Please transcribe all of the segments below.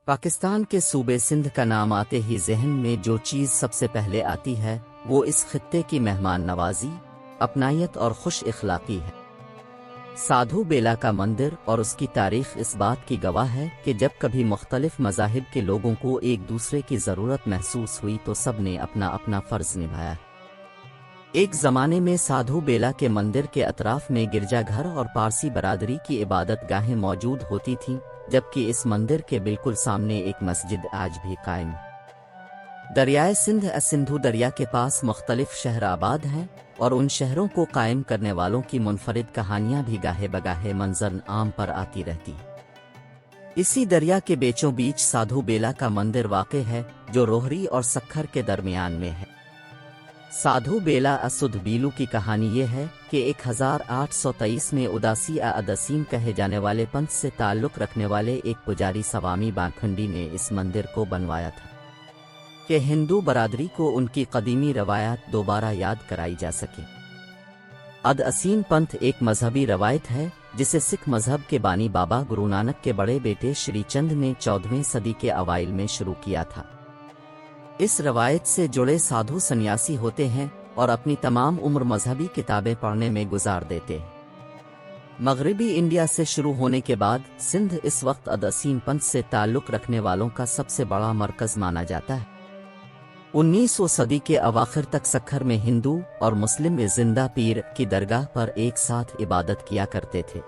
پاکستان کے صوبے سندھ کا نام آتے ہی ذہن میں جو چیز سب سے پہلے آتی ہے وہ اس خطے کی مہمان نوازی، اپنائیت اور خوش اخلاقی ہے۔ سادھو بیلا کا مندر اور اس کی تاریخ اس بات کی گواہ ہے کہ جب کبھی مختلف مذاہب کے لوگوں کو ایک دوسرے کی ضرورت محسوس ہوئی تو سب نے اپنا اپنا فرض نبھایا۔ ایک زمانے میں سادھو بیلا کے مندر کے اطراف میں گرجا گھر اور پارسی برادری کی عبادت گاہیں موجود ہوتی تھیں، جبکہ اس مندر کے بالکل سامنے ایک مسجد آج بھی قائم ہے۔ دریائے سندھ سندھو دریا کے پاس مختلف شہر آباد ہیں اور ان شہروں کو قائم کرنے والوں کی منفرد کہانیاں بھی گاہے بگاہے منظر عام پر آتی رہتی ہیں۔ اسی دریا کے بیچوں بیچ سادھو بیلا کا مندر واقع ہے جو روہری اور سکھر کے درمیان میں ہے۔ سادھو بیلا اسدھ بیلو کی کہانی یہ ہے کہ 1823 میں اداسی ادسیم کہے جانے والے پنتھ سے تعلق رکھنے والے ایک پجاری سوامی بانکھنڈی نے اس مندر کو بنوایا تھا کہ ہندو برادری کو ان کی قدیمی روایات دوبارہ یاد کرائی جا سکے۔ اداسیم پنتھ ایک مذہبی روایت ہے جسے سکھ مذہب کے بانی بابا گرو نانک کے بڑے بیٹے شری چند نے 14ویں صدی کے اوائل میں شروع کیا تھا۔ اس روایت سے جڑے سادھو سنیاسی ہوتے ہیں اور اپنی تمام عمر مذہبی کتابیں پڑھنے میں گزار دیتے ہیں۔ مغربی انڈیا سے شروع ہونے کے بعد سندھ اس وقت اداسیم پنتھ سے تعلق رکھنے والوں کا سب سے بڑا مرکز مانا جاتا ہے۔ 19ویں صدی کے اواخر تک سکھر میں ہندو اور مسلم زندہ پیر کی درگاہ پر ایک ساتھ عبادت کیا کرتے تھے۔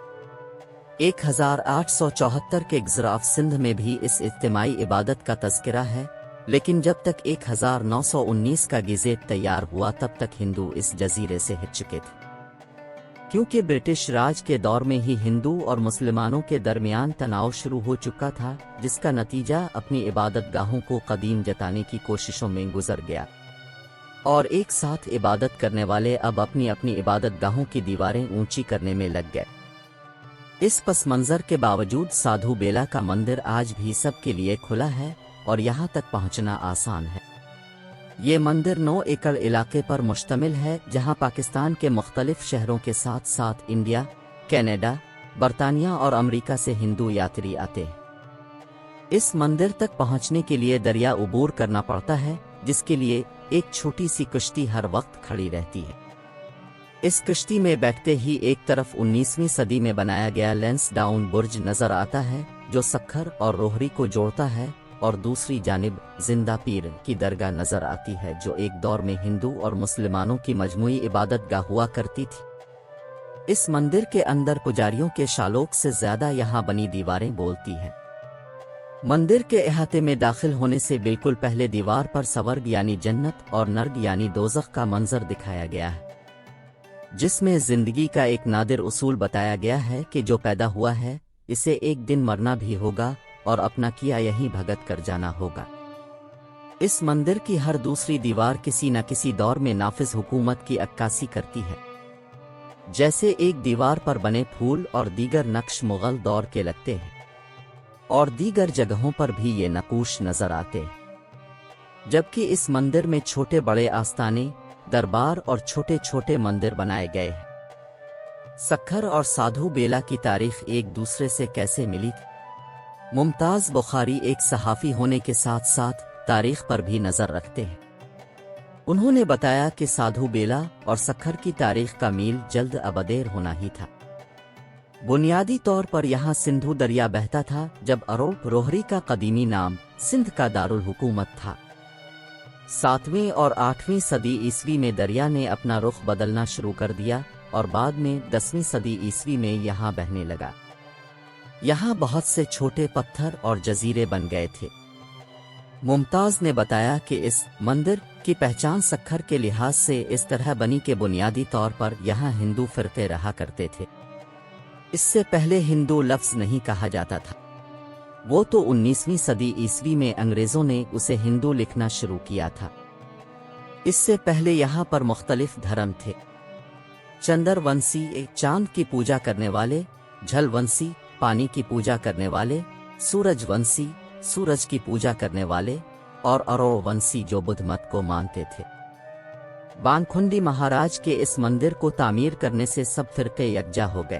1874 کے گزراف سندھ میں بھی اس اجتماعی عبادت کا تذکرہ ہے، لیکن جب تک 1919 کا گیزٹ تیار ہوا تب تک ہندو اس جزیرے سے ہٹ چکے تھے، کیونکہ برٹش راج کے دور میں ہی ہندو اور مسلمانوں کے درمیان تناؤ شروع ہو چکا تھا، جس کا نتیجہ اپنی عبادت گاہوں کو قدیم جتانے کی کوششوں میں گزر گیا، اور ایک ساتھ عبادت کرنے والے اب اپنی اپنی عبادت گاہوں کی دیواریں اونچی کرنے میں لگ گئے۔ اس پس منظر کے باوجود سادھو بیلا کا مندر آج بھی سب کے لیے کھلا ہے اور یہاں تک پہنچنا آسان ہے۔ یہ مندر 9 ایکڑ علاقے پر مشتمل ہے جہاں پاکستان کے مختلف شہروں کے ساتھ ساتھ انڈیا، کینیڈا، برطانیہ اور امریکہ سے ہندو یاتری آتے ہیں۔ اس مندر تک پہنچنے کے لیے دریا عبور کرنا پڑتا ہے، جس کے لیے ایک چھوٹی سی کشتی ہر وقت کھڑی رہتی ہے۔ اس کشتی میں بیٹھتے ہی ایک طرف 19ویں صدی میں بنایا گیا لینس ڈاؤن برج نظر آتا ہے جو سکھر اور روہری کو جوڑتا ہے، اور دوسری جانب زندہ پیر کی درگاہ نظر آتی ہے جو ایک دور میں ہندو اور مسلمانوں کی مجموعی عبادت گاہ ہوا کرتی تھی۔ اس مندر کے اندر پجاریوں کے شالوک سے زیادہ یہاں بنی دیواریں بولتی ہیں۔ مندر کے احاطے میں داخل ہونے سے بالکل پہلے دیوار پر سورگ یعنی جنت اور نرگ یعنی دوزخ کا منظر دکھایا گیا ہے، جس میں زندگی کا ایک نادر اصول بتایا گیا ہے کہ جو پیدا ہوا ہے اسے ایک دن مرنا بھی ہوگا اور اپنا کیا یہیں بھگت کر جانا ہوگا۔ اس مندر کی ہر دوسری دیوار کسی نہ کسی دور میں نافذ حکومت کی عکاسی کرتی ہے، جیسے ایک دیوار پر بنے پھول اور دیگر نقش مغل دور کے لگتے ہیں، اور دیگر جگہوں پر بھی یہ نقوش نظر آتے ہیں، جبکہ اس مندر میں چھوٹے بڑے آستانے، دربار اور چھوٹے چھوٹے مندر بنائے گئے ہیں۔ سکھر اور سادھو بیلا کی تاریخ ایک دوسرے سے کیسے ملی تھی؟ ممتاز بخاری ایک صحافی ہونے کے ساتھ ساتھ تاریخ پر بھی نظر رکھتے ہیں۔ انہوں نے بتایا کہ سادھو بیلا اور سکھر کی تاریخ کا میل جلد ابدیر ہونا ہی تھا۔ بنیادی طور پر یہاں سندھو دریا بہتا تھا جب روہری کا قدیمی نام سندھ کا دارالحکومت تھا۔ 7ویں اور 8ویں صدی عیسوی میں دریا نے اپنا رخ بدلنا شروع کر دیا اور بعد میں 10ویں صدی عیسوی میں یہاں بہنے لگا۔ یہاں بہت سے چھوٹے پتھر اور جزیرے بن گئے تھے۔ ممتاز نے بتایا کہ اس مندر کی پہچان سکھر کے لحاظ سے اس طرح بنی کہ بنیادی طور پر یہاں ہندو فرقے رہا کرتے تھے۔ اس سے پہلے ہندو لفظ نہیں کہا جاتا تھا، وہ تو 19ویں صدی عیسوی میں انگریزوں نے اسے ہندو لکھنا شروع کیا تھا۔ اس سے پہلے یہاں پر مختلف دھرم تھے۔ چندر ونسی چاند کی پوجا کرنے والے، جھل ونسی پانی کی پوجا کرنے والے، سورج ونسی سورج کی پوجا کرنے والے، اور ارو ونسی جو بدھ مت کو مانتے تھے۔ بانکھنڈی مہاراج کے اس مندر کو تعمیر کرنے سے سب فرقے یکجا ہو گئے۔